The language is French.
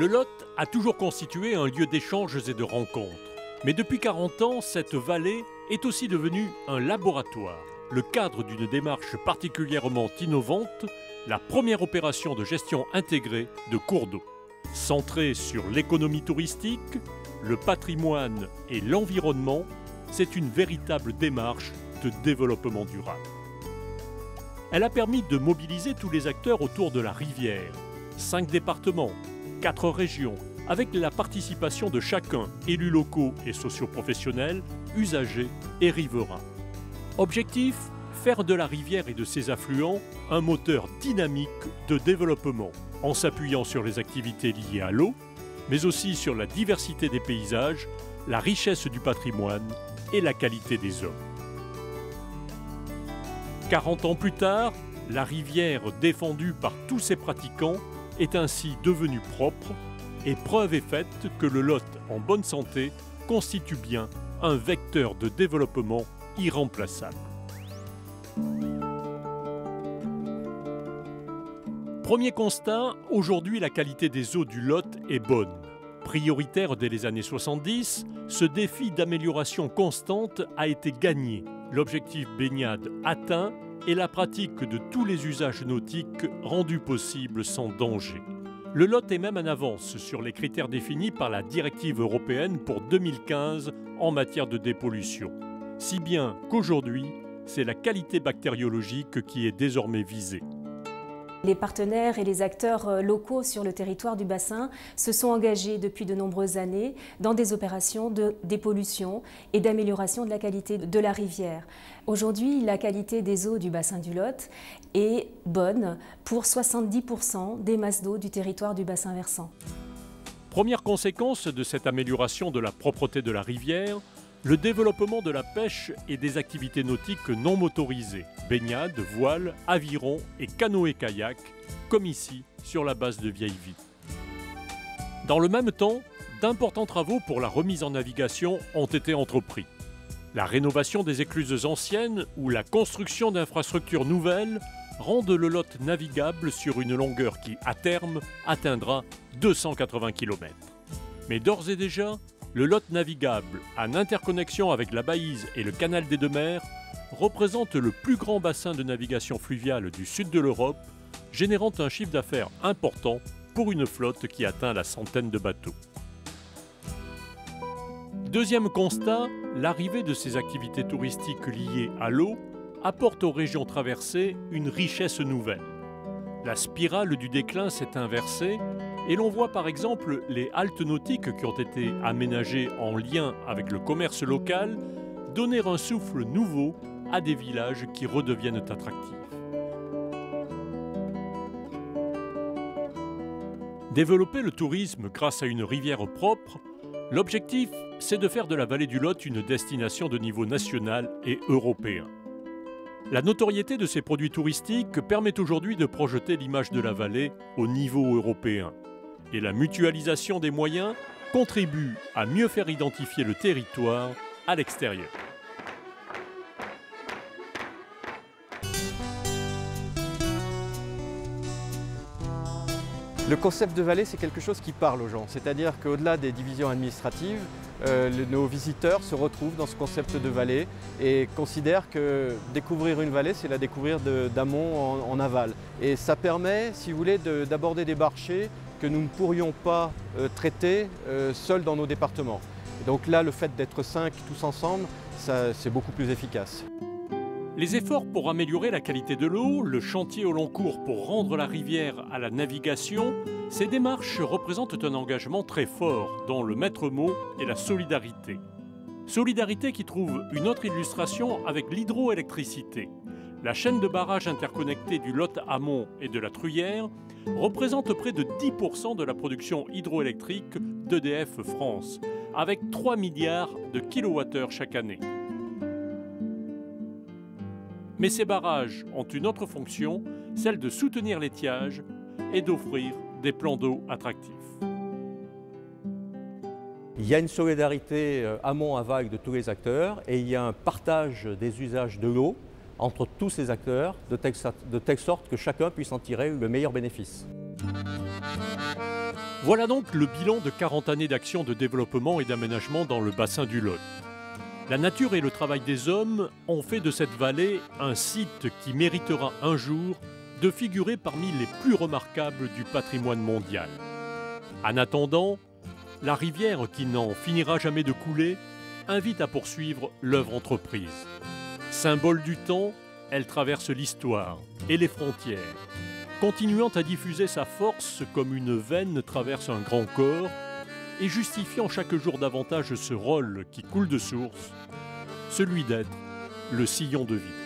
Le Lot a toujours constitué un lieu d'échanges et de rencontres. Mais depuis 40 ans, cette vallée est aussi devenue un laboratoire, le cadre d'une démarche particulièrement innovante, la première opération de gestion intégrée de cours d'eau. Centrée sur l'économie touristique, le patrimoine et l'environnement, c'est une véritable démarche de développement durable. Elle a permis de mobiliser tous les acteurs autour de la rivière, 5 départements, 4 régions, avec la participation de chacun, élus locaux et socioprofessionnels, usagers et riverains. Objectif, faire de la rivière et de ses affluents un moteur dynamique de développement, en s'appuyant sur les activités liées à l'eau, mais aussi sur la diversité des paysages, la richesse du patrimoine et la qualité des eaux. 40 ans plus tard, la rivière défendue par tous ses pratiquants est ainsi devenue propre et preuve est faite que le Lot en bonne santé constitue bien un vecteur de développement irremplaçable. Premier constat, aujourd'hui la qualité des eaux du Lot est bonne. Prioritaire dès les années 70, ce défi d'amélioration constante a été gagné. L'objectif baignade atteint et la pratique de tous les usages nautiques rendus possibles sans danger. Le Lot est même en avance sur les critères définis par la directive européenne pour 2015 en matière de dépollution. Si bien qu'aujourd'hui, c'est la qualité bactériologique qui est désormais visée. Les partenaires et les acteurs locaux sur le territoire du bassin se sont engagés depuis de nombreuses années dans des opérations de dépollution et d'amélioration de la qualité de la rivière. Aujourd'hui, la qualité des eaux du bassin du Lot est bonne pour 70% des masses d'eau du territoire du bassin versant. Première conséquence de cette amélioration de la propreté de la rivière, le développement de la pêche et des activités nautiques non motorisées, baignade, voile, aviron et canoë-kayak, comme ici sur la base de Vieille-Vie. Dans le même temps, d'importants travaux pour la remise en navigation ont été entrepris. La rénovation des écluses anciennes ou la construction d'infrastructures nouvelles rendent le Lot navigable sur une longueur qui, à terme, atteindra 280 km. Mais d'ores et déjà, le Lot navigable, en interconnexion avec la Baïse et le canal des Deux-Mers, représente le plus grand bassin de navigation fluviale du sud de l'Europe, générant un chiffre d'affaires important pour une flotte qui atteint la centaine de bateaux. Deuxième constat, l'arrivée de ces activités touristiques liées à l'eau apporte aux régions traversées une richesse nouvelle. La spirale du déclin s'est inversée et l'on voit par exemple les haltes nautiques qui ont été aménagées en lien avec le commerce local donner un souffle nouveau à des villages qui redeviennent attractifs. Développer le tourisme grâce à une rivière propre, l'objectif, c'est de faire de la vallée du Lot une destination de niveau national et européen. La notoriété de ces produits touristiques permet aujourd'hui de projeter l'image de la vallée au niveau européen. Et la mutualisation des moyens contribue à mieux faire identifier le territoire à l'extérieur. Le concept de vallée, c'est quelque chose qui parle aux gens. C'est-à-dire qu'au-delà des divisions administratives, nos visiteurs se retrouvent dans ce concept de vallée et considèrent que découvrir une vallée, c'est la découvrir d'amont en aval. Et ça permet, si vous voulez, d'aborder des marchés que nous ne pourrions pas traiter seuls dans nos départements. Et donc là, le fait d'être 5 tous ensemble, c'est beaucoup plus efficace. Les efforts pour améliorer la qualité de l'eau, le chantier au long cours pour rendre la rivière à la navigation, ces démarches représentent un engagement très fort dont le maître mot est la solidarité. Solidarité qui trouve une autre illustration avec l'hydroélectricité. La chaîne de barrages interconnectés du Lot amont et de la Truyère représente près de 10% de la production hydroélectrique d'EDF France, avec 3 milliards de kilowattheures chaque année. Mais ces barrages ont une autre fonction, celle de soutenir l'étiage et d'offrir des plans d'eau attractifs. Il y a une solidarité amont-aval de tous les acteurs et il y a un partage des usages de l'eau entre tous ces acteurs de telle sorte que chacun puisse en tirer le meilleur bénéfice. Voilà donc le bilan de 40 années d'action de développement et d'aménagement dans le bassin du Lot. La nature et le travail des hommes ont fait de cette vallée un site qui méritera un jour de figurer parmi les plus remarquables du patrimoine mondial. En attendant, la rivière qui n'en finira jamais de couler invite à poursuivre l'œuvre entreprise. Symbole du temps, elle traverse l'histoire et les frontières, continuant à diffuser sa force comme une veine traverse un grand corps et justifiant chaque jour davantage ce rôle qui coule de source, celui d'être le sillon de vie.